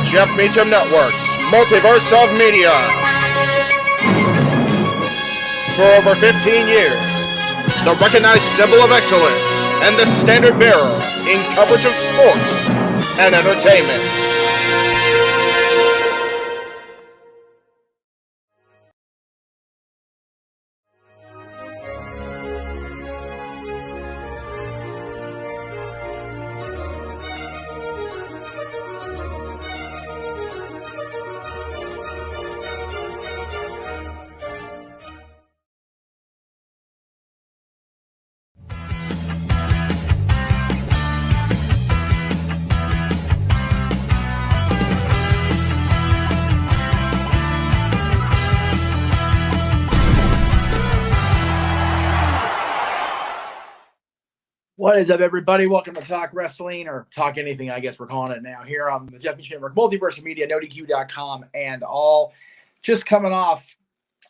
the Jeff Meacham Network's Multiverse of Media. For over 15 years, the recognized symbol of excellence and the standard bearer in coverage of sports and entertainment. What is up, everybody? Welcome to Talk Wrestling, or Talk Anything, I guess we're calling it now. Here on the Jeff Meacham Network, Multiverse of Media, NoDQ.com, and all. Just coming off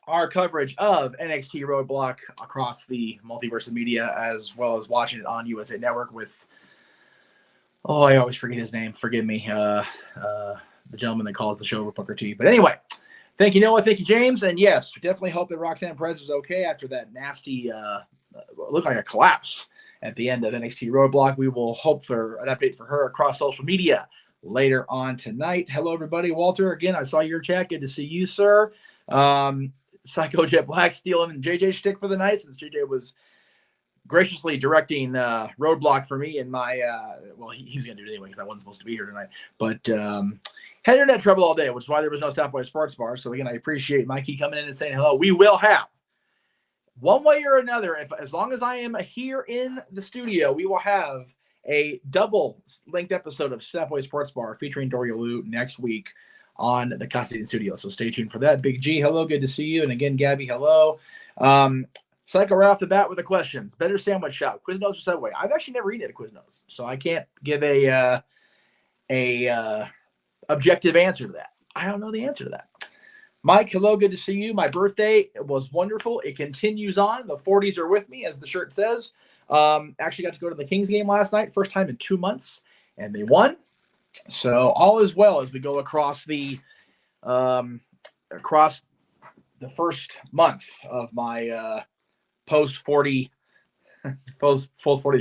our coverage of NXT Roadblock across the Multiverse of Media, as well as watching it on USA Network with, I always forget his name. Forgive me. The gentleman that calls the show Booker T. But anyway, thank you, Noah. Thank you, James. And yes, we definitely hope that Roxanne Perez is okay after that nasty, looked like a collapse at the end of NXT Roadblock. We will hope for an update for her across social media later on tonight. Hello, everybody. Walter, again, I saw your chat. Good to see you, sir. Psycho Jet Black stealing JJ shtick for the night, since JJ was graciously directing Roadblock for me in my, he was going to do it anyway because I wasn't supposed to be here tonight. But had internet trouble all day, which is why there was no Stop by Sports Bar. So again, I appreciate Mikey coming in and saying hello. We will have, one way or another, as long as I am here in the studio, we will have a double-length episode of Stepway Sports Bar featuring Doria Liu next week on the Custody Studio. So stay tuned for that. Big G, hello, good to see you. And again, Gabby, hello. Psycho right off the bat with the questions. Better sandwich shop, Quiznos or Subway? I've actually never eaten at a Quiznos, so I can't give a objective answer to that. I don't know the answer to that. Mike, hello, good to see you. My birthday was wonderful. It continues on. The 40s are with me, as the shirt says. Actually got to go to the Kings game last night, first time in 2 months, and they won. So all is well as we go across the first month of my post 40th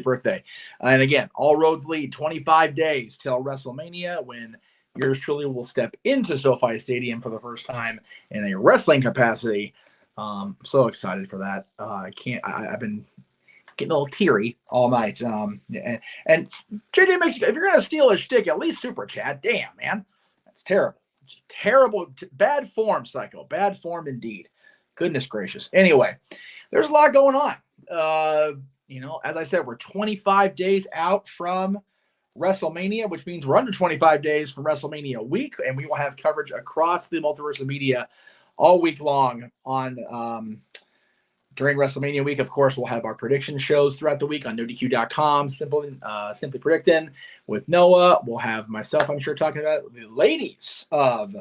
birthday. And again, all roads lead 25 days till WrestleMania, when yours truly will step into SoFi Stadium for the first time in a wrestling capacity. I'm so excited for that. I've been getting a little teary all night. And JJ makes, if you're going to steal a shtick, at least super chat. Damn, man. That's terrible. It's terrible. Bad form, Psycho. Bad form indeed. Goodness gracious. Anyway, there's a lot going on. As I said, we're 25 days out from WrestleMania, which means we're under 25 days from WrestleMania week, and we will have coverage across the Multiverse of Media all week long on during WrestleMania week. Of course, we'll have our prediction shows throughout the week on NoDQ.com, simply predicting with Noah. We'll have myself, I'm sure, talking about the ladies of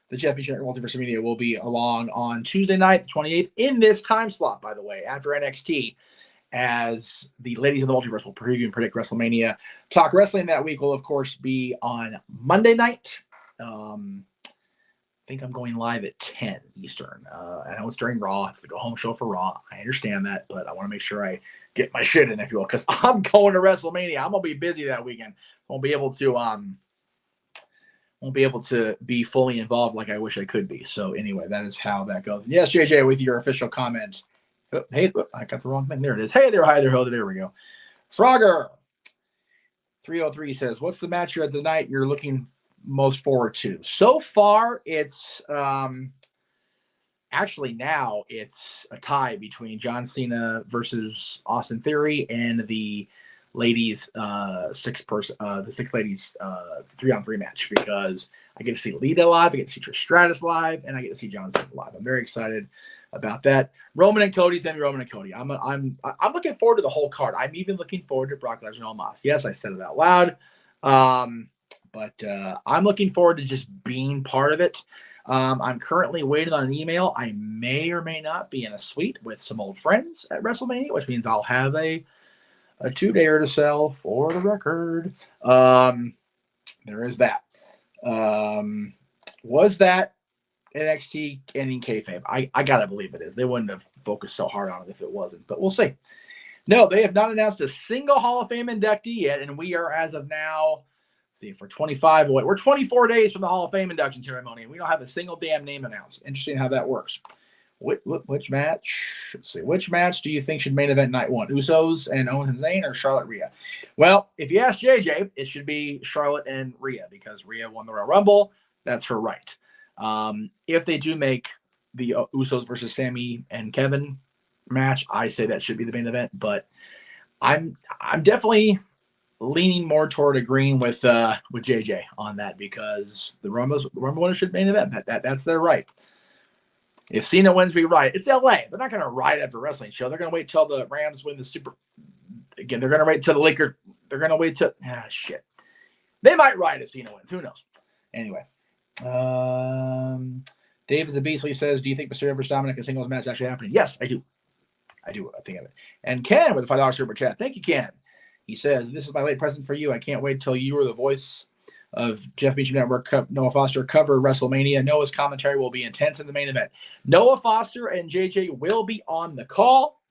the Jeff Meacham Multiverse of Media will be along on Tuesday night, the 28th, in this time slot, by the way, after NXT, as the ladies of the Multiverse will preview and predict WrestleMania. Talk Wrestling that week will, of course, be on Monday night. I think I'm going live at 10 Eastern. I know it's during Raw. It's the go-home show for Raw. I understand that, but I want to make sure I get my shit in, if you will, because I'm going to WrestleMania. I'm going to be busy that weekend. Won't be able to be fully involved like I wish I could be. So anyway, that is how that goes. Yes, JJ, with your official comment. Oh, hey, I got the wrong thing. There it is. Hey there, hi there, ho there. We go. Frogger 303 says, "What's the match of the night you're looking most forward to?" So far, it's actually now it's a tie between John Cena versus Austin Theory and the ladies the six ladies 3-on-3 match, because I get to see Lita live, I get to see Trish Stratus live, and I get to see John Cena live. I'm very excited about that. Roman and Cody's gonna be Roman and Cody. I'm looking forward to the whole card. I'm even looking forward to Brock Lesnar and Omos. Yes, I said it out loud. But I'm looking forward to just being part of it. I'm currently waiting on an email. I may or may not be in a suite with some old friends at WrestleMania, which means I'll have a 2-dayer to sell for the record. There is that. Was that NXT ending kayfabe? I gotta believe it is. They wouldn't have focused so hard on it if it wasn't, but we'll see. No, they have not announced a single Hall of Fame inductee yet, and we are, as of now, for 25 away. We're 24 days from the Hall of Fame induction ceremony, and we don't have a single damn name announced. Interesting how that works. Which match? Let's see. Which match do you think should main event night one? Usos and Owens and Zayn or Charlotte Rhea? Well, if you ask JJ, it should be Charlotte and Rhea because Rhea won the Royal Rumble. That's her right. If they do make the Usos versus Sami and Kevin match, I say that should be the main event. But I'm definitely leaning more toward agreeing with JJ on that because the Rumble winner should main event. That's their right. If Cena wins, we riot. It's LA. They're not going to riot after a wrestling show. They're going to wait till the Rams win the Super. Again, they're going to wait till the Lakers. They're going to wait till shit. They might riot if Cena wins. Who knows? Anyway, Dave is a Beastly says, "Do you think Mysterio versus Dominic in singles match is actually happening?" Yes, I do. I think of it. And Ken with a $5 super chat. Thank you, Ken. He says, "This is my late present for you. I can't wait till you are the voice of Jeff Meacham Network Noah Foster cover WrestleMania. Noah's commentary will be intense in the main event." Noah Foster and JJ will be on the call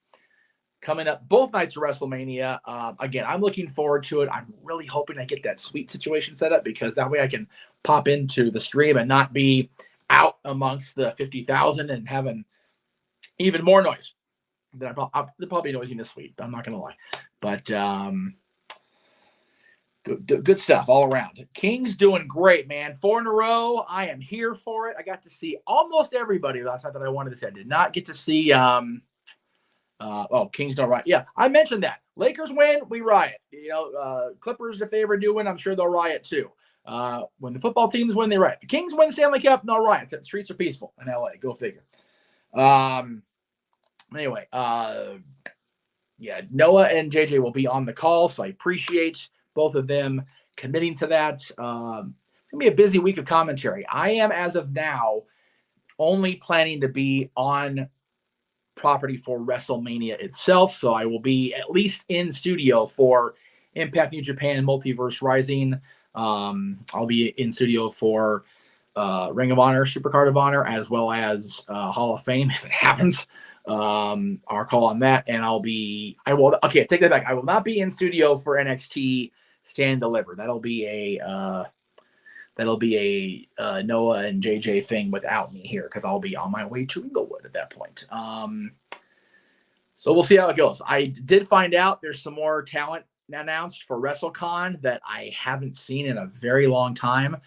coming up both nights of WrestleMania. Again, I'm looking forward to it. I'm really hoping I get that suite situation set up because that way I can pop into the stream and not be out amongst the 50,000 and having even more noise. They're probably noisy in the suite. I'm not going to lie. But good stuff all around. King's doing great, man. 4 in a row. I am here for it. I got to see almost everybody last night that I wanted to see. I did not get to see Kings don't riot. Yeah, I mentioned that. Lakers win, we riot. Clippers, if they ever do win, I'm sure they'll riot too. When the football teams win, they riot. The Kings win Stanley Cup, no riots. The streets are peaceful in LA. Go figure. Anyway, Noah and JJ will be on the call, so I appreciate both of them committing to that. It's going to be a busy week of commentary. I am, as of now, only planning to be on property for WrestleMania itself, so I will be at least in studio for Impact New Japan Multiverse Rising. I'll be in studio for Ring of Honor, Supercard of Honor, as well as Hall of Fame if it happens. Our call on that, and take that back. I will not be in studio for NXT Stand Deliver. That'll be a Noah and JJ thing without me here because I'll be on my way to Inglewood at that point. So we'll see how it goes. I did find out there's some more talent announced for WrestleCon that I haven't seen in a very long time,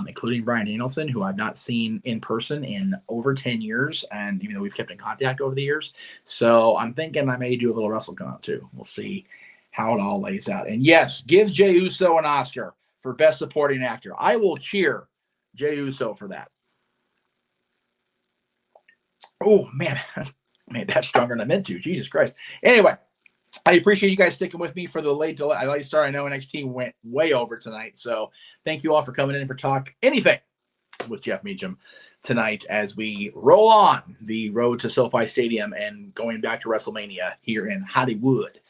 including Bryan Danielson, who I've not seen in person in over 10 years, and even though we've kept in contact over the years. So I'm thinking I may do a little WrestleCon too. We'll see how it all lays out. And yes, give Jey Uso an Oscar for Best Supporting Actor. I will cheer Jey Uso for that. Oh, man. Man, that's stronger than I meant to. Jesus Christ. Anyway, I appreciate you guys sticking with me for the late start. I know NXT went way over tonight, so thank you all for coming in for Talk Anything with Jeff Meacham tonight as we roll on the road to SoFi Stadium and going back to WrestleMania here in Hollywood.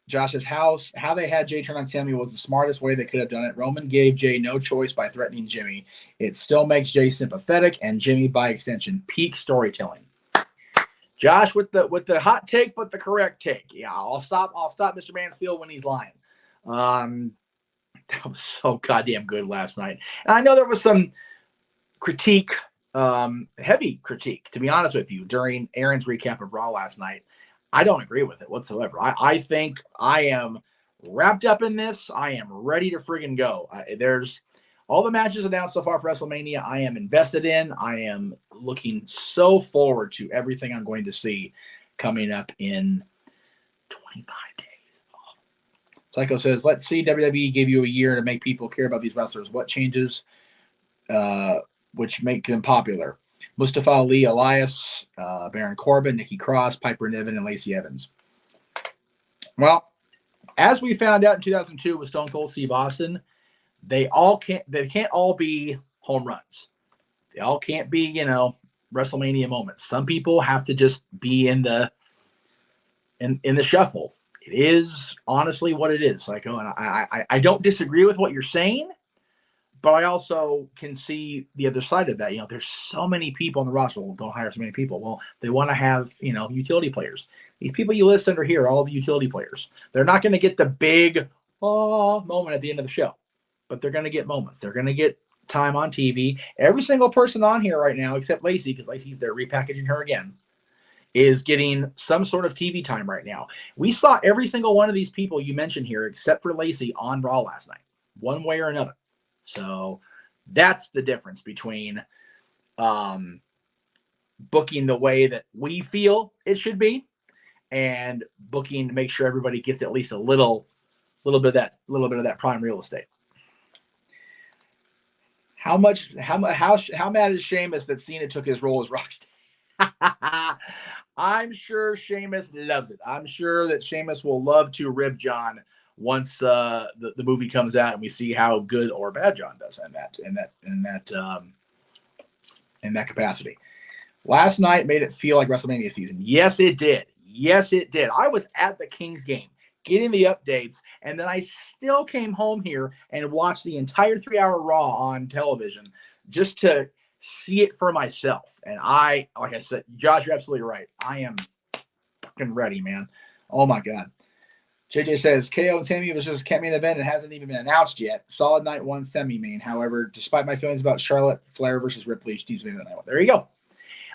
Josh's house, how they had Jay turn on Sammy was the smartest way they could have done it. Roman gave Jay no choice by threatening Jimmy. It still makes Jay sympathetic and Jimmy by extension. Peak storytelling. Josh with the hot take, but the correct take. Yeah, I'll stop Mr. Mansfield when he's lying. That was so goddamn good last night. And I know there was some critique, heavy critique, to be honest with you, during Aaron's recap of Raw last night. I don't agree with it whatsoever. I think I am wrapped up in this. I am ready to friggin' go. There's all the matches announced so far for WrestleMania I am invested in. I am looking so forward to everything I'm going to see coming up in 25 days. Oh. Psycho says, let's see, WWE gave you a year to make people care about these wrestlers. What changes which make them popular? Mustafa Ali, Elias, Baron Corbin, Nikki Cross, Piper Niven, and Lacey Evans. Well, as we found out in 2002 with Stone Cold Steve Austin, they can't all be home runs. They all can't be, WrestleMania moments. Some people have to just be in the shuffle. it is honestly what it is. Like, oh, and I don't disagree with what you're saying, but I also can see the other side of that. You know, there's so many people on the roster. Well, don't hire so many people. Well, they want to have, you know, utility players. These people you list under here are all the utility players. They're not going to get the big moment at the end of the show, but they're going to get moments. They're going to get time on TV. Every single person on here right now, except Lacey, because Lacey's there repackaging her again, is getting some sort of TV time right now. We saw every single one of these people you mentioned here, except for Lacey, on Raw last night, one way or another. So that's the difference between booking the way that we feel it should be and booking to make sure everybody gets at least a little bit of that prime real estate. How mad is Sheamus that Cena took his role as Rockstar? I'm sure Sheamus loves it. I'm sure that Sheamus will love to rib John once the movie comes out and we see how good or bad John does in that capacity. Last night made it feel like WrestleMania season. Yes, it did. Yes, it did. I was at the Kings game getting the updates, and then I still came home here and watched the entire 3-hour Raw on television just to see it for myself. And like I said, Josh, you're absolutely right. I am fucking ready, man. Oh my God. JJ says, KO and Sammy was just main event and hasn't even been announced yet. Solid night one semi-main. However, despite my feelings about Charlotte Flair versus Ripley, she needs to be the night one. There you go.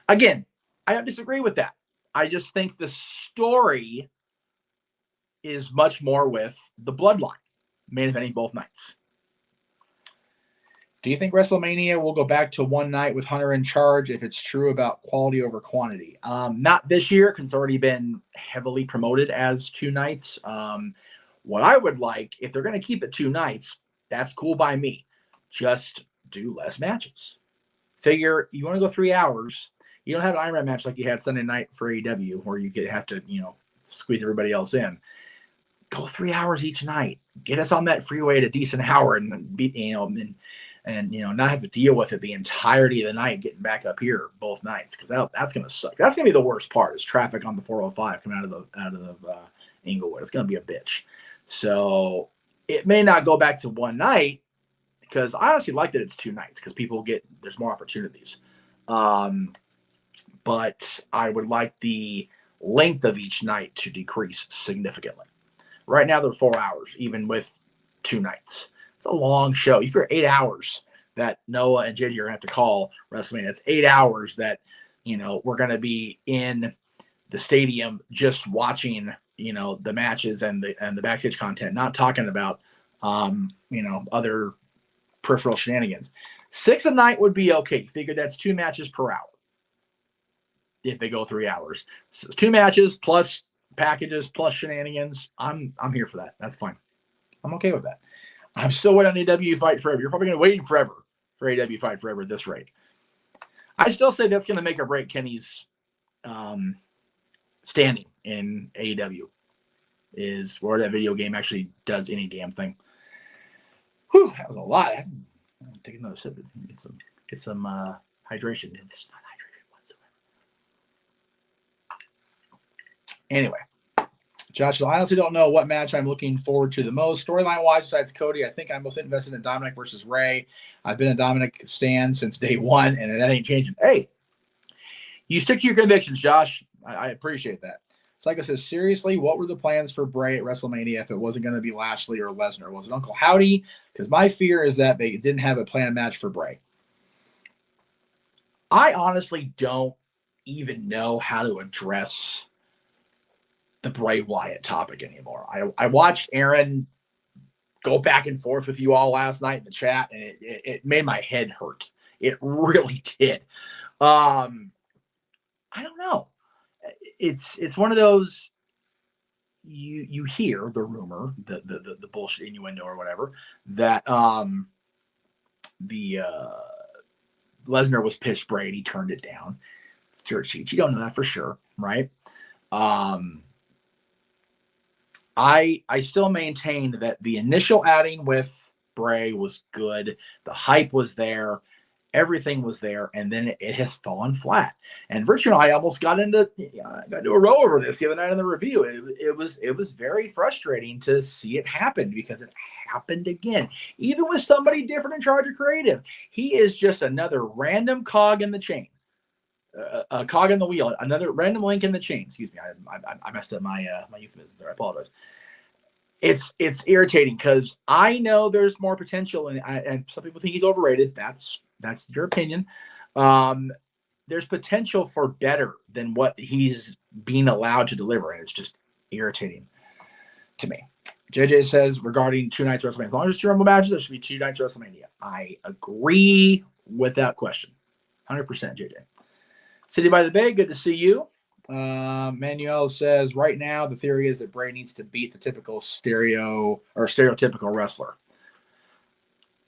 Again, I don't disagree with that. I just think the story is much more with the bloodline main eventing both nights. Do you think WrestleMania will go back to one night with Hunter in charge if it's true about quality over quantity? Not this year, because it's already been heavily promoted as 2 nights. What I would like, if they're going to keep it 2 nights, that's cool by me. Just do less matches. Figure you want to go 3 hours. You don't have an Iron Man match like you had Sunday night for AEW, where you could have to, squeeze everybody else in. Go 3 hours each night. Get us on that freeway at a decent hour and be, and not have to deal with it the entirety of the night getting back up here both nights, because that's going to suck. That's going to be the worst part, is traffic on the 405 coming out of the Inglewood. It's going to be a bitch. So it may not go back to one night, because I honestly like that it's 2 nights, because there's more opportunities. But I would like the length of each night to decrease significantly. Right now they're 4 hours, even with 2 nights. It's a long show. If you're 8 hours that Noah and JJ are going to have to call WrestleMania, it's 8 hours that, we're going to be in the stadium just watching, the matches and the backstage content, not talking about, other peripheral shenanigans. 6 a night would be okay. Figure that's 2 matches per hour. If they go 3 hours, so 2 matches plus packages plus shenanigans, I'm here for that. That's fine. I'm okay with that. I'm still waiting on AEW Fight Forever. You're probably going to wait forever for AEW Fight Forever at this rate. I still say that's going to make or break Kenny's standing in AEW, is where that video game actually does any damn thing. Whew, that was a lot. I'm taking another sip. Get some hydration. It's not hydration whatsoever. Anyway. Josh, I honestly don't know what match I'm looking forward to the most. Storyline-wise, besides Cody, I think I'm most invested in Dominic versus Ray. I've been a Dominic stan since day one, and that ain't changing. Hey, you stick to your convictions, Josh. I appreciate that. Psycho says, seriously, what were the plans for Bray at WrestleMania if it wasn't going to be Lashley or Lesnar? Was it Uncle Howdy? Because my fear is that they didn't have a planned match for Bray. I honestly don't even know how to address the Bray Wyatt topic anymore. I watched Aaron go back and forth with you all last night in the chat, and it made my head hurt. It really did. I don't know. It's one of those, you hear the rumor, the bullshit innuendo or whatever, that the Lesnar was pitched Bray and he turned it down. It's dirt sheets. You don't know that for sure, right? I still maintain that the initial outing with Bray was good. The hype was there. Everything was there, and then it has fallen flat. And Virtue and I almost got into a row over this the other night in the review. It was very frustrating to see it happen because it happened again. Even with somebody different in charge of creative, he is just another random cog in the chain, a cog in the wheel, another random link in the chain. Excuse me, I messed up my euphemisms there. I apologize. It's irritating because I know there's more potential, and some people think he's overrated. That's your opinion. There's potential for better than what he's being allowed to deliver, and it's just irritating to me. JJ says regarding 2 nights of WrestleMania, as long as it's 2 Rumble matches, there should be 2 nights of WrestleMania. I agree without question, 100%. JJ. City by the Bay, good to see you. Manuel says right now the theory is that Bray needs to beat the typical stereotypical wrestler.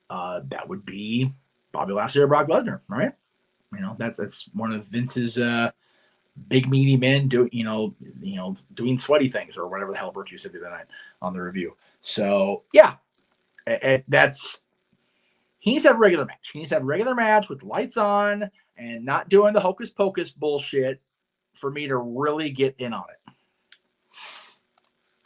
That would be Bobby Lashley or Brock Lesnar, right? That's one of Vince's big meaty men doing sweaty things or whatever the hell Virtue said the other night on the review. So yeah, he needs to have a regular match. He needs to have a regular match with lights on and not doing the hocus pocus bullshit for me to really get in on it.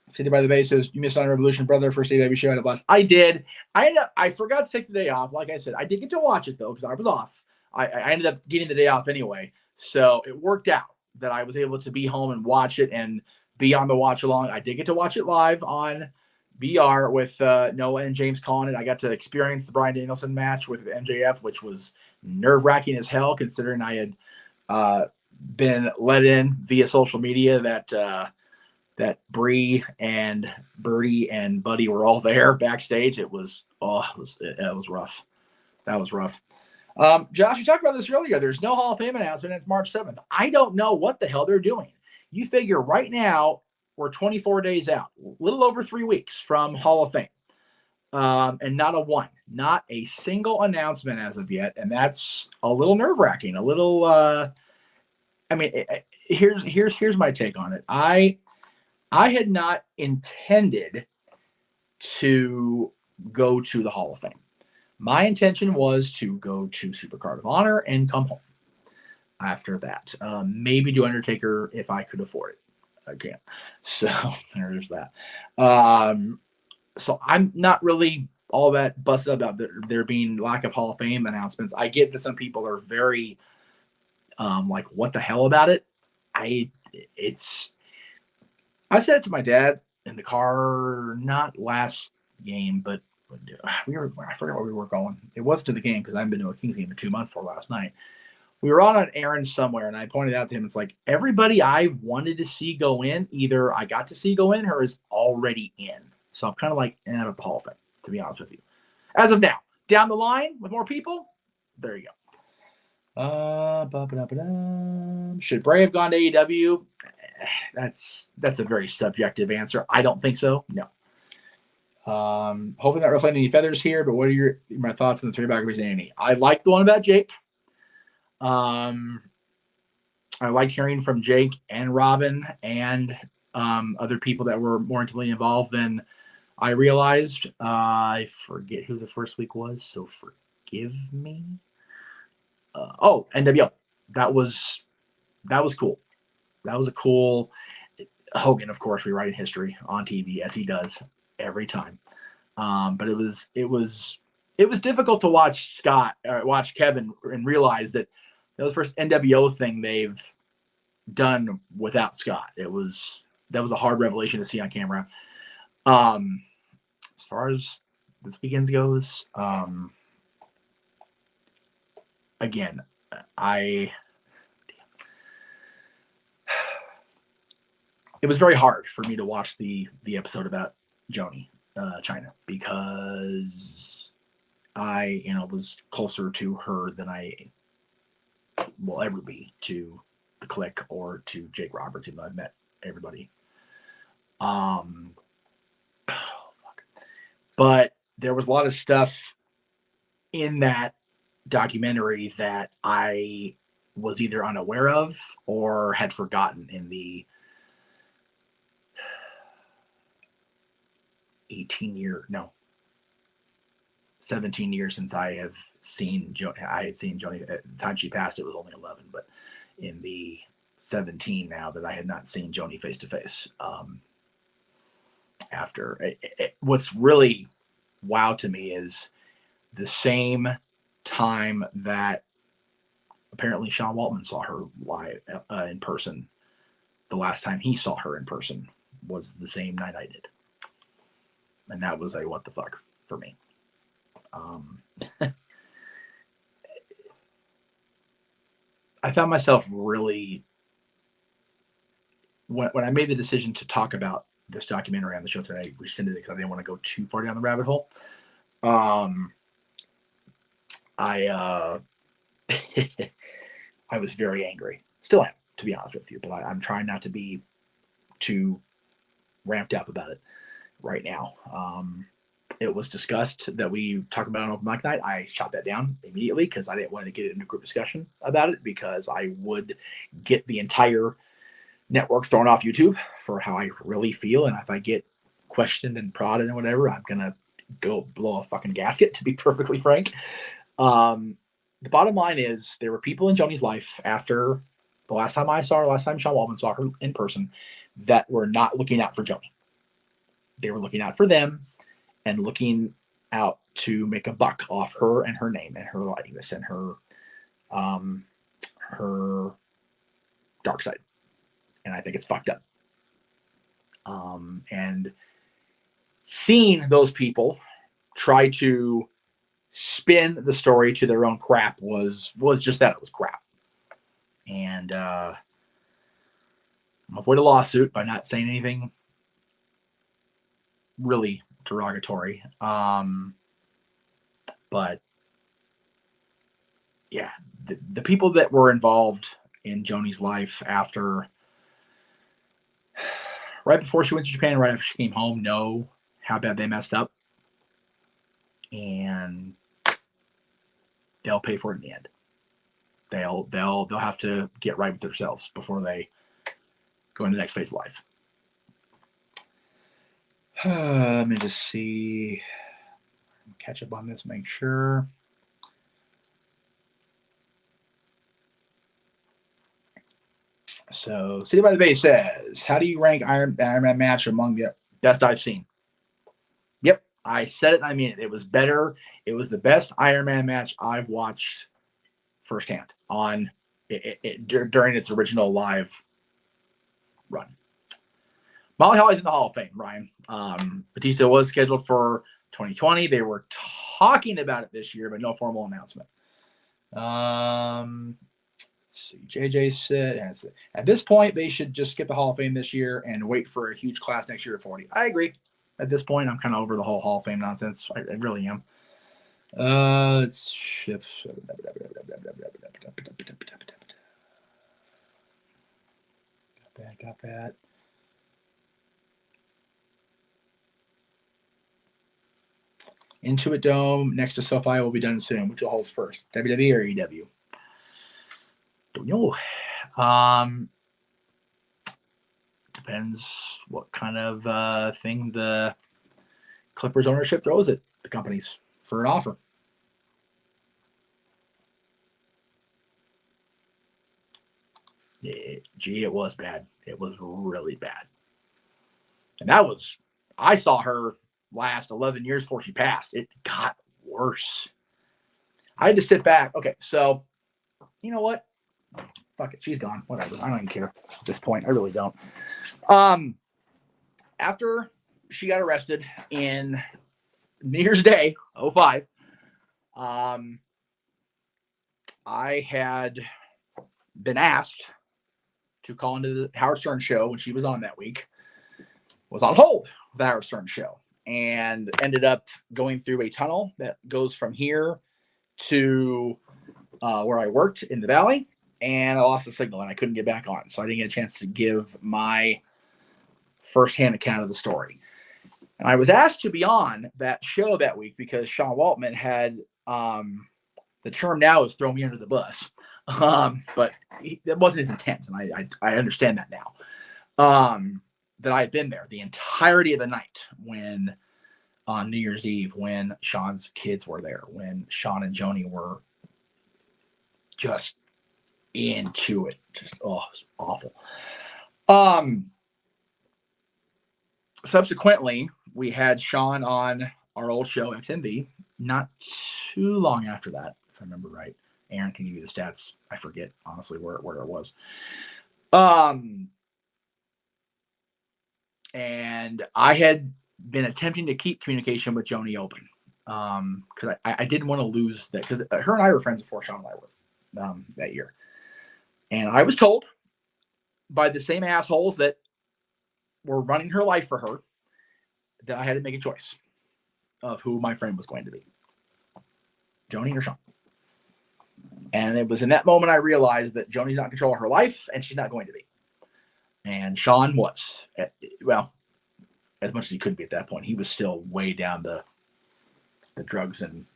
City by the Bay says, you missed on Revolution, brother. First AEW show. I had a blast. I did. I forgot to take the day off. Like I said, I did get to watch it, though, because I was off. I ended up getting the day off anyway. So it worked out that I was able to be home and watch it and be on the watch along. I did get to watch it live on BR with Noah and James calling it. I got to experience the Bryan Danielson match with MJF, which was nerve-wracking as hell, considering I had been let in via social media that Bree and Birdie and Buddy were all there backstage. It was rough. That was rough. Josh, you talked about this earlier. There's no Hall of Fame announcement. It's March 7th. I don't know what the hell they're doing. You figure right now we're 24 days out, a little over 3 weeks from Hall of Fame. And not a single announcement as of yet. And that's a little nerve-wracking, a little, here's my take on it. I had not intended to go to the Hall of Fame. My intention was to go to Supercard of Honor and come home after that. Maybe do Undertaker if I could afford it. I can't. So there's that. So I'm not really all that busted up about there being lack of Hall of Fame announcements. I get that some people are very like, what the hell about it? I said it to my dad in the car, not last game, but I forget where we were going. It wasn't to the game because I haven't been to a Kings game in 2 months for last night. We were on an errand somewhere, and I pointed out to him, it's like everybody I wanted to see go in, either I got to see go in or is already in. So I'm kind of like, at the Hall of Fame, to be honest with you. As of now, down the line with more people, there you go. Should Bray have gone to AEW? That's a very subjective answer. I don't think so. No. Hopefully not ruffling any feathers here, but what are my thoughts on the 3 biographies of Annie? I like the one about Jake. I liked hearing from Jake and Robin and other people that were more intimately involved than I realized. I forget who the first week was, so forgive me. NWO. That was cool. That was a cool Hogan, of course, rewriting history on TV as he does every time. But it was difficult to watch Kevin and realize that was the first NWO thing they've done without Scott. That was a hard revelation to see on camera. As far as this weekend goes, again, it was very hard for me to watch the episode about Joni China because I was closer to her than I will ever be to the Click or to Jake Roberts, even though I've met everybody. But there was a lot of stuff in that documentary that I was either unaware of or had forgotten in the 17 17 years since I have seen I had seen Joni. At the time she passed, it was only 11, but in the 17 now that I had not seen Joni face to face. After what's really wow to me is the same time that apparently Sean Waltman saw her live in person. The last time he saw her in person was the same night I did. And that was a what the fuck for me. I found myself really, when I made the decision to talk about this documentary on the show today, I rescinded it because I didn't want to go too far down the rabbit hole. I was very angry. Still am, to be honest with you, but I'm trying not to be too ramped up about it right now. It was discussed that we talk about it on open mic night. I shot that down immediately because I didn't want to get into a group discussion about it, because I would get the entire network thrown off YouTube for how I really feel. And if I get questioned and prodded and whatever, I'm going to go blow a fucking gasket, to be perfectly frank. The bottom line is there were people in Joni's life after the last time I saw her, last time Sean Waltman saw her in person, that were not looking out for Joni. They were looking out for them and looking out to make a buck off her and her name and her likeness and her dark side. And I think it's fucked up. And seeing those people try to spin the story to their own crap was just that. It was crap. And I'm avoid a lawsuit by not saying anything really derogatory. But yeah, the people that were involved in Joni's life after, right before she went to Japan, right after she came home, know how bad they messed up. And they'll pay for it in the end. They'll have to get right with themselves before they go into the next phase of life. Let me just see. Catch up on this, make sure. So, City by the Bay says, how do you rank Iron Man match among the best I've seen? Yep, I said it and I mean it. It was better. It was the best Iron Man match I've watched firsthand on during its original live run. Molly Holly's in the Hall of Fame, Ryan. Batista was scheduled for 2020. They were talking about it this year, but no formal announcement. Let's see. JJ said, at this point, they should just skip the Hall of Fame this year and wait for a huge class next year at 40. I agree. At this point, I'm kind of over the whole Hall of Fame nonsense. I really am. Let's shift. Got that. Intuit Dome next to SoFi will be done soon. Which will hold first, WWE or EW? Don't know. Depends what kind of thing the Clippers ownership throws at the companies for an offer. It was bad. It was really bad. And I saw her last 11 years before she passed. It got worse. I had to sit back. Okay, so you know what? Fuck it. She's gone. Whatever. I don't even care at this point. I really don't. After she got arrested in New Year's Day, 2005, I had been asked to call into the Howard Stern show when she was on that week. Was on hold with the Howard Stern show and ended up going through a tunnel that goes from here to where I worked in the valley, and I lost the signal and I couldn't get back on. So I didn't get a chance to give my firsthand account of the story. And I was asked to be on that show that week because Sean Waltman had, the term now is throw me under the bus. But that wasn't his intent. And I understand that now. That I had been there the entirety of the night when on New Year's Eve when Sean's kids were there, when Sean and Joni were just into it. Just, oh, it was awful. Subsequently, we had Sean on our old show, XMB, not too long after that, if I remember right. Aaron can give you the stats. I forget, honestly, where it was. And I had been attempting to keep communication with Joni open because I didn't want to lose that, because her and I were friends before Sean and I were that year. And I was told by the same assholes that were running her life for her that I had to make a choice of who my friend was going to be, Joni or Sean. And it was in that moment I realized that Joni's not in control of her life, and she's not going to be. And Sean was, well, as much as he could be at that point. He was still way down the drugs and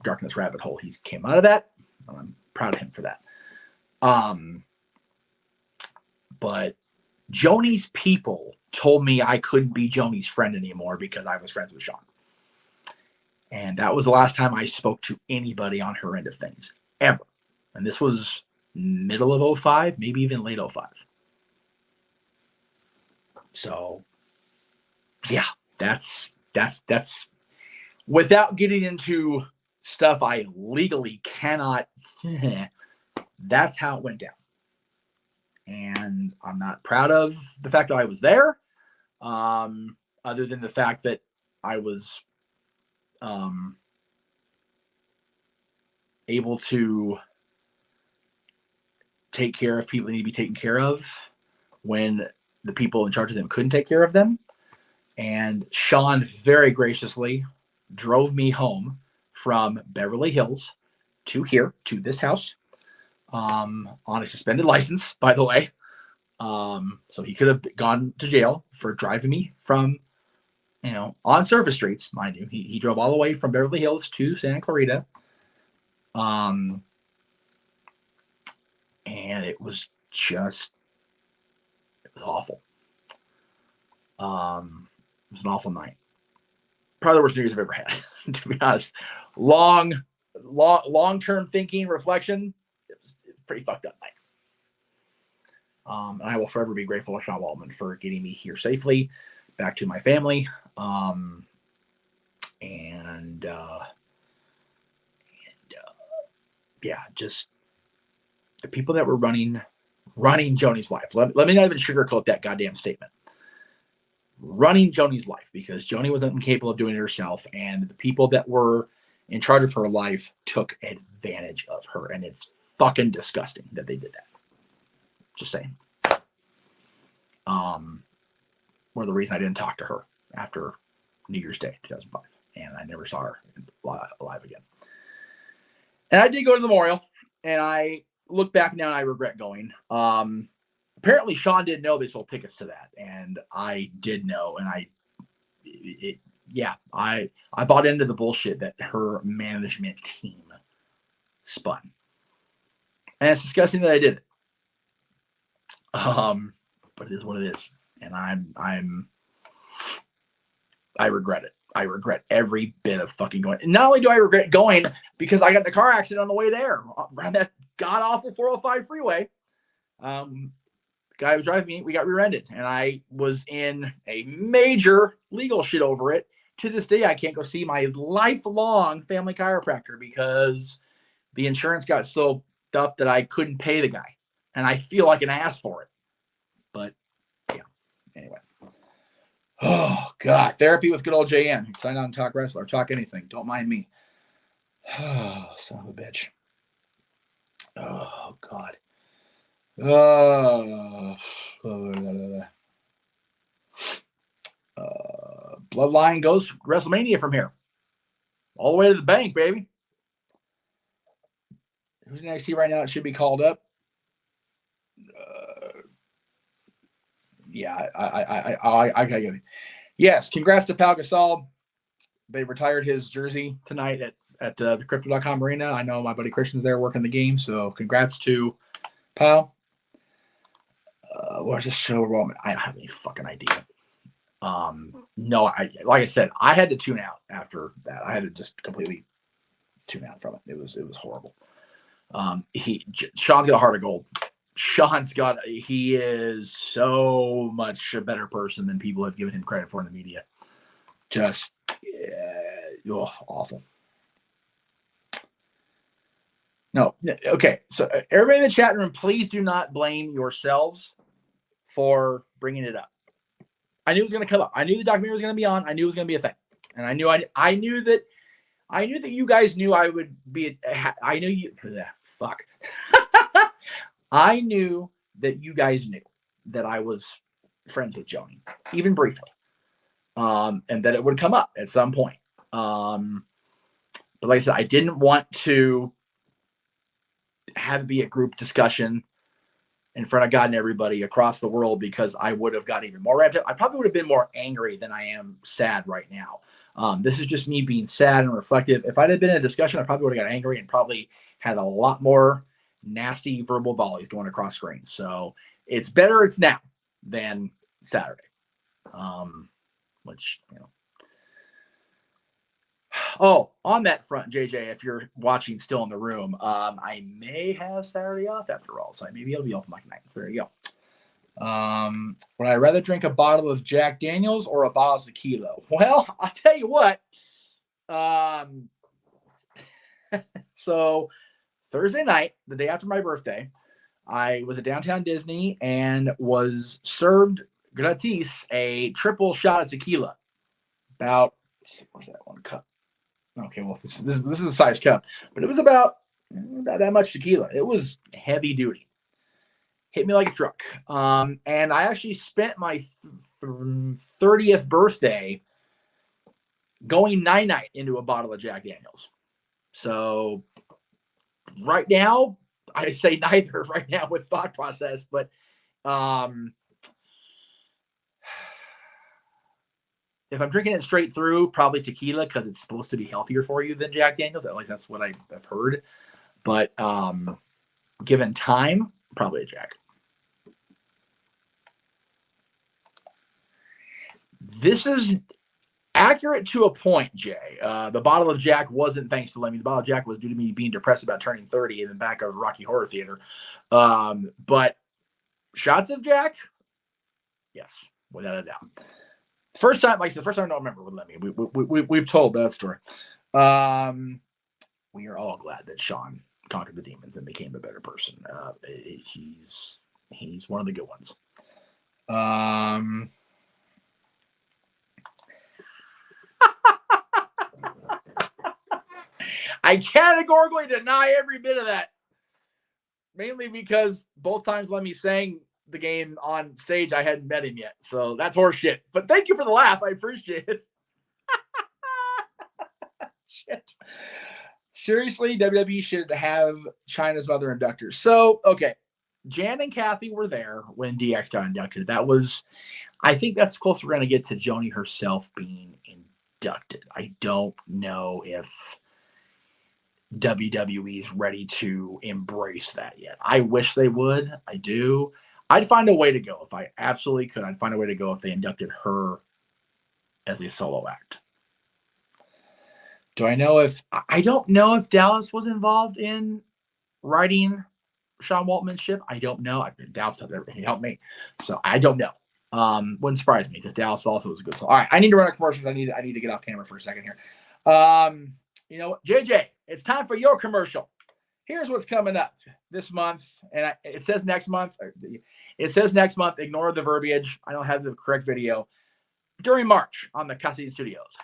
darkness rabbit hole. He came out of that. I'm proud of him for that. But Joni's people told me I couldn't be Joni's friend anymore because I was friends with Sean. And that was the last time I spoke to anybody on her end of things, ever. And this was middle of 05, maybe even late 05. So, yeah, that's without getting into stuff I legally cannot, that's how it went down. And I'm not proud of the fact that I was there, other than the fact that I was able to take care of people that need to be taken care of when the people in charge of them couldn't take care of them. And Sean very graciously drove me home from Beverly Hills to here, to this house, on a suspended license, by the way. So he could have gone to jail for driving me from, on surface streets, mind you. He drove all the way from Beverly Hills to Santa Clarita. And it was awful. It was an awful night. Probably the worst New Year's I've ever had, to be honest. Long-term thinking, reflection, it was a pretty fucked up night. And I will forever be grateful to Sean Waltman for getting me here safely, back to my family. Just the people that were running Joni's life. Let me not even sugarcoat that goddamn statement. Running Joni's life, because Joni was incapable of doing it herself, and the people that were in charge of her life took advantage of her, and it's fucking disgusting that they did that. Just saying. Or the reason I didn't talk to her after New Year's Day 2005, and I never saw her alive again. And I did go to the memorial, and I look back now and I regret going. Apparently Sean didn't know they sold tickets to that, and I did know, and I bought into the bullshit that her management team spun. And it's disgusting that I did it. But it is what it is. And I regret it. I regret every bit of fucking going. And not only do I regret going because I got in the car accident on the way there, around that god-awful 405 freeway. The guy who was driving me, we got rear-ended. And I was in a major legal shit over it. To this day, I can't go see my lifelong family chiropractor because the insurance got so up that I couldn't pay the guy. And I feel like an ass for it. But, yeah. Anyway. Oh, God. Therapy with good old JM. Sign on Talk Wrestler. Talk anything. Don't mind me. Oh, son of a bitch. Oh, God. Bloodline goes WrestleMania from here. All the way to the bank, baby. Who's in NXT right now that should be called up? I get it. Yes, congrats to Pau Gasol. They retired his jersey tonight at the Crypto.com arena. I know my buddy Christian's there working the game, so congrats to Pau. Where's the show? I don't have any fucking idea. No, like I said, I had to tune out after that. I had to just completely tune out from it. It was horrible. Sean's got a heart of gold. He is so much a better person than people have given him credit for in the media. Just awful. No. Okay. So everybody in the chat room, please do not blame yourselves for bringing it up. I knew it was going to come up. I knew the documentary was going to be on. I knew it was going to be a thing. And I knew that you guys knew I would be. I knew you. Fuck. I knew that you guys knew that I was friends with Joni, even briefly, and that it would come up at some point. But like I said, I didn't want to have it be a group discussion in front of God and everybody across the world, because I would have got even more ramped up. I probably would have been more angry than I am sad right now. This is just me being sad and reflective. If I'd have been in a discussion, I probably would have got angry and probably had a lot more nasty verbal volleys going across screens. So it's better it's now than Saturday. Which, you know. Oh, on that front, JJ, if you're watching still in the room, I may have Saturday off after all, so maybe it'll be open mic nights. There you go. Would I rather drink a bottle of Jack Daniels or a bottle of tequila? Well, I'll tell you what. So Thursday night, the day after my birthday, I was at Downtown Disney and was served gratis a triple shot of tequila. About, where's that one cup? Okay, well, this is a size cup, but it was about that much tequila. It was heavy duty. Hit me like a truck. And I actually spent my 30th birthday going night-night into a bottle of Jack Daniels. So right now, I say neither right now with thought process, but if I'm drinking it straight through, probably tequila, because it's supposed to be healthier for you than Jack Daniels. At least that's what I've heard. But given time, probably a Jack. This is accurate to a point, Jay. The bottle of Jack wasn't thanks to Lemmy. The bottle of Jack was due to me being depressed about turning 30 in the back of Rocky Horror Theater. But shots of Jack, yes, without a doubt. First time I don't remember with Lemmy. We've told that story. We are all glad that Sean conquered the demons and became a better person. He's one of the good ones. I categorically deny every bit of that. Mainly because both times Lemmy sang the game on stage, I hadn't met him yet. So that's horseshit. But thank you for the laugh. I appreciate it. Shit. Seriously, WWE should have China's mother inductors. So, okay. Jan and Kathy were there when DX got inducted. I think that's close we're going to get to Joni herself being inducted. I don't know if WWE's ready to embrace that yet. I wish they would. I do. I'd find a way to go if I absolutely could. I'd find a way to go if they inducted her as a solo act. I don't know if Dallas was involved in writing Sean Waltman's ship. I don't know. Dallas helped me. So I don't know. Wouldn't surprise me because Dallas also was a good song. All right. I need to run our commercials. I need to get off camera for a second here. You know what, JJ, it's time for your commercial. Here's what's coming up this month. And it says next month. Ignore the verbiage. I don't have the correct video. During March on the Custody Studios.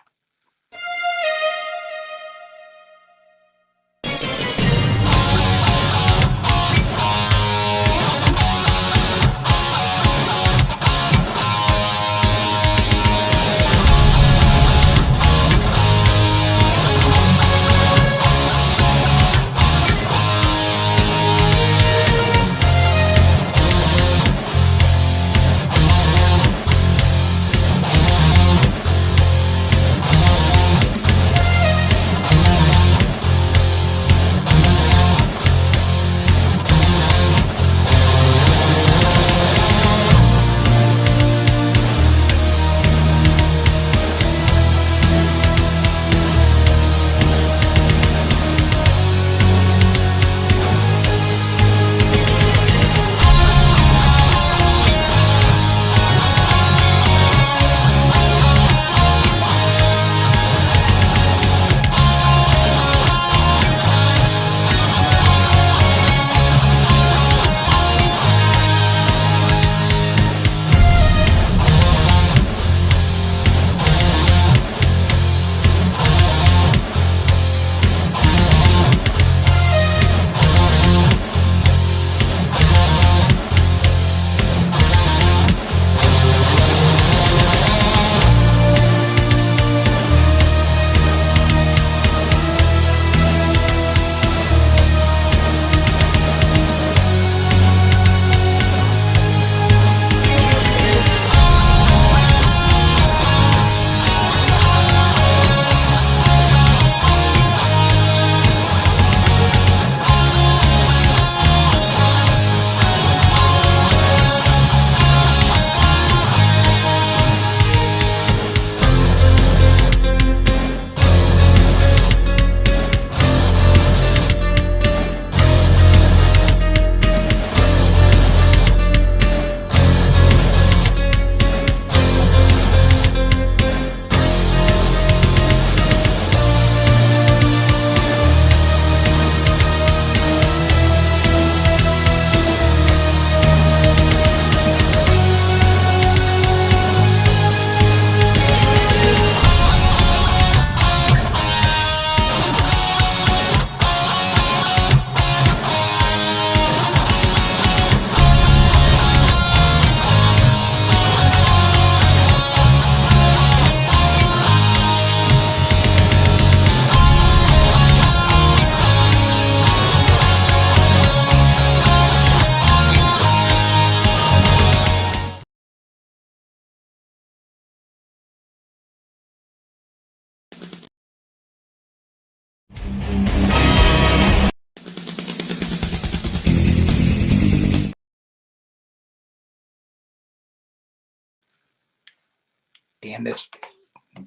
Damn this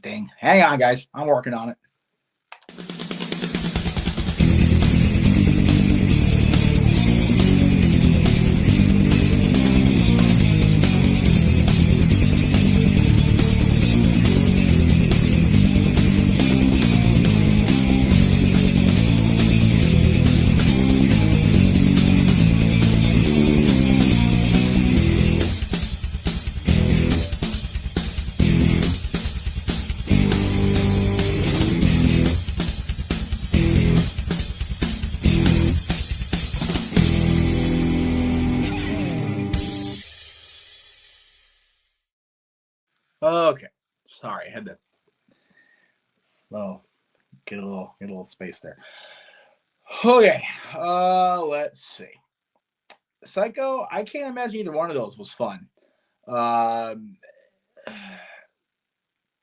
thing. Hang on, guys. I'm working on it. Okay. Sorry, I had to get a little space there. Okay. Let's see. Psycho, I can't imagine either one of those was fun.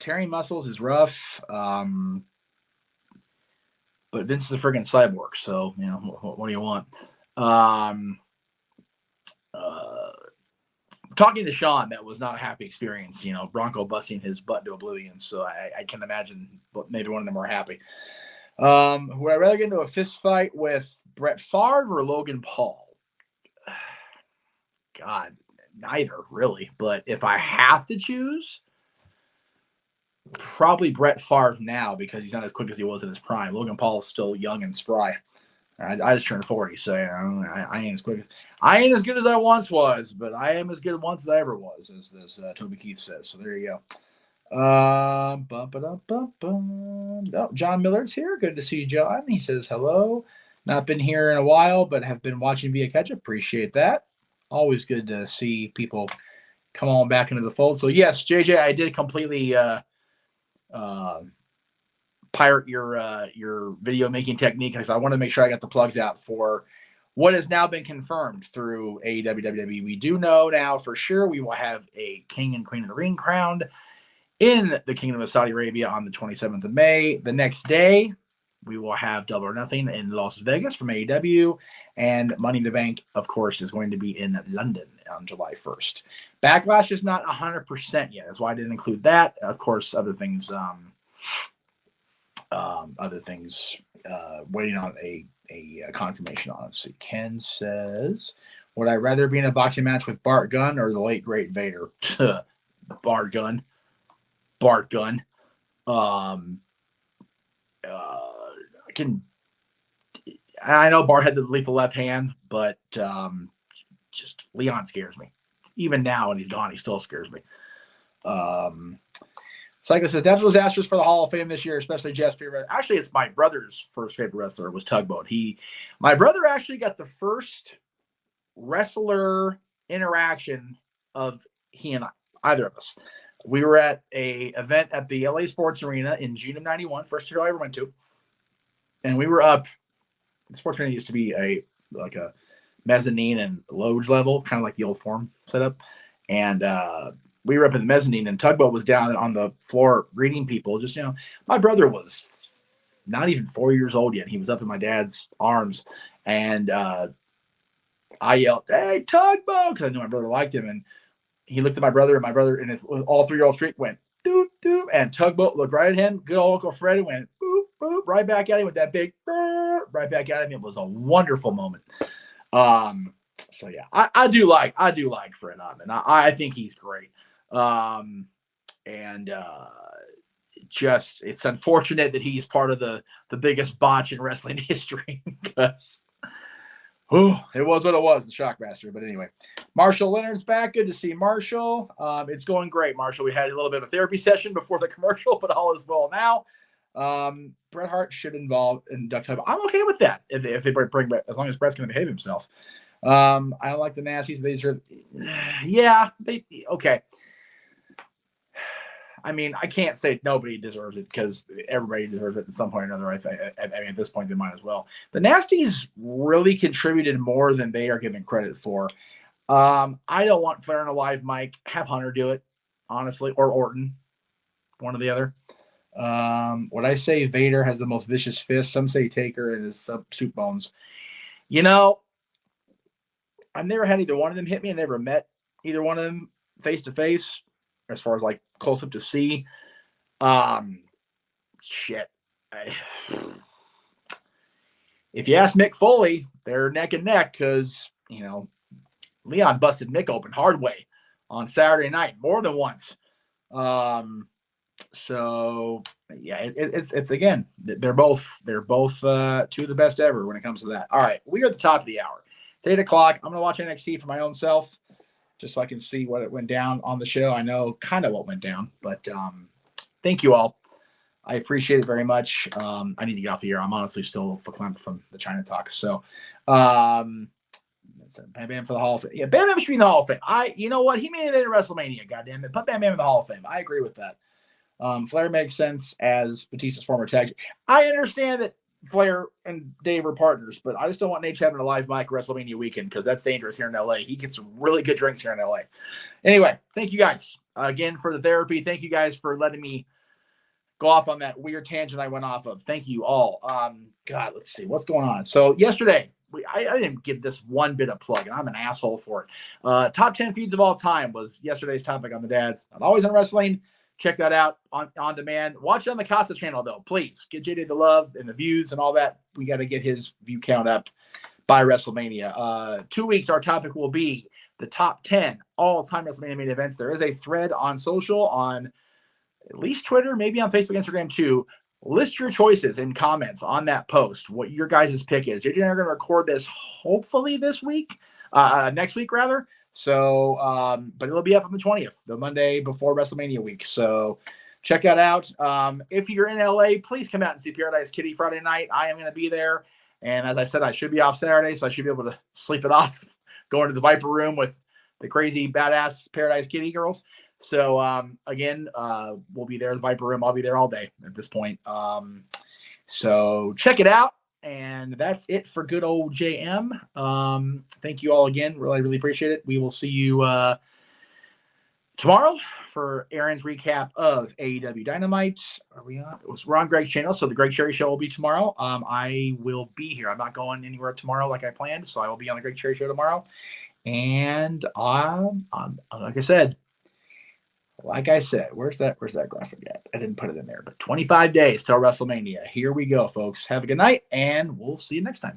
Tearing muscles is rough. But Vince is a friggin' cyborg, so what do you want? Talking to Sean, that was not a happy experience. Bronco busting his butt to oblivion. So I can imagine, but maybe one of them were happy. Would I rather get into a fist fight with Brett Favre or Logan Paul? God, neither really. But if I have to choose, probably Brett Favre now, because he's not as quick as he was in his prime. Logan Paul is still young and spry. I just turned 40, so I ain't as quick. I ain't as good as I once was, but I am as good once as I ever was, as Toby Keith says. So there you go. Oh, John Millard's here. Good to see you, John. He says hello. Not been here in a while, but have been watching via catch up. Appreciate that. Always good to see people come on back into the fold. So yes, JJ, I did completely pirate your video making technique, because I want to make sure I got the plugs out for what has now been confirmed through AEW WWE. We do know now for sure we will have a King and Queen of the Ring crowned in the Kingdom of Saudi Arabia on the 27th of May. The next day, we will have Double or Nothing in Las Vegas from AEW, and Money in the Bank, of course, is going to be in London on July 1st. Backlash is not 100% yet. That's why I didn't include that. Of course, other things waiting on a confirmation on. Let's see. Ken says, would I rather be in a boxing match with Bart Gunn or the late great Vader? Bart Gunn. I know Bart had the lethal left hand, but just Leon scares me. Even now when he's gone, he still scares me. Psycho says, natural disasters for the Hall of Fame this year, especially Jeff's favorite. Actually, it's my brother's first favorite wrestler was Tugboat. My brother actually got the first wrestler interaction of he and I, either of us. We were at a event at the LA Sports Arena in June of '91, first show I ever went to. And we were up. The Sports Arena used to be a mezzanine and loge level, kind of like the old Forum setup. And we were up in the mezzanine, and Tugboat was down on the floor greeting people. Just, my brother was not even 4 years old yet. He was up in my dad's arms, and I yelled, "Hey, Tugboat!" because I knew my brother liked him. And he looked at my brother, and my brother in his all 3-year-old streak went, "Doop, doop," and Tugboat looked right at him. Good old Uncle Fred went, "Boop, boop," right back at him with that big, right back at him. It was a wonderful moment. So yeah, I do like Fred Ottman. I think he's great. Just it's unfortunate that he's part of the biggest botch in wrestling history, because it was what it was, the Shockmaster. But anyway, Marshall Leonard's back. Good to see Marshall. It's going great, Marshall. We had a little bit of a therapy session before the commercial, but all is well now. Bret Hart should induct him. I'm okay with that if they bring back, as long as Bret's going to behave himself. I don't like the nasties. They deserve. Yeah, okay. I mean, I can't say nobody deserves it, because everybody deserves it at some point or another. I think. I mean, at this point, they might as well. The Nasties really contributed more than they are given credit for. I don't want Flair and a live mic. Have Hunter do it, honestly, or Orton, one or the other. Would I say Vader has the most vicious fist? Some say Taker and his soup bones. I've never had either one of them hit me. I never met either one of them face to face, as far as like close up to see. Shit. If you ask Mick Foley, they're neck and neck because, you know, Leon busted Mick open hard way on Saturday night more than once. So yeah, it's again, they're both two of the best ever when it comes to that. All right, we are at the top of the hour. It's 8:00. I'm gonna watch NXT for my own self, just so I can see what it went down on the show. I know kind of what went down, but thank you all. I appreciate it very much. I need to get off the air. I'm honestly still verklempt from the China talk. So, Bam Bam for the Hall of Fame. Yeah, Bam Bam should be in the Hall of Fame. You know what? He made it into WrestleMania. Goddamn it! Put Bam Bam in the Hall of Fame. I agree with that. Flair makes sense as Batista's former tag. I understand that Flair and Dave are partners, but I just don't want Nate having a live mic WrestleMania weekend because that's dangerous here in LA. He gets some really good drinks here in LA. Anyway, thank you guys again for the therapy. Thank you guys for letting me go off on that weird tangent I went off of. Thank you all. God, let's see what's going on. So yesterday, I didn't give this one bit of plug, and I'm an asshole for it. Top 10 feeds of all time was yesterday's topic on the Dads. I'm always on wrestling. Check that out on demand. Watch it on the Casa channel, though. Please get JD the love and the views and all that. We got to get his view count up by WrestleMania. 2 weeks, our topic will be the top 10 all-time WrestleMania main events. There is a thread on social, on at least Twitter, maybe on Facebook, Instagram too. List your choices in comments on that post, what your guys' pick is. JJ and I are going to record this hopefully this week, next week rather. So, but it'll be up on the 20th, the Monday before WrestleMania week. So check that out. If you're in LA, please come out and see Paradise Kitty Friday night. I am going to be there. And as I said, I should be off Saturday, so I should be able to sleep it off, go into the Viper Room with the crazy badass Paradise Kitty girls. So, again, we'll be there in the Viper Room. I'll be there all day at this point. So check it out. And that's it for good old JM. Thank you all again. Really, really appreciate it. We will see you tomorrow for Aaron's recap of AEW Dynamite. Are we on? We're on Greg's channel, so the Greg Cherry Show will be tomorrow. I will be here. I'm not going anywhere tomorrow like I planned, so I will be on the Greg Cherry Show tomorrow. And like I said, where's that graphic at? I didn't put it in there, but 25 days till WrestleMania. Here we go, folks. Have a good night, and we'll see you next time.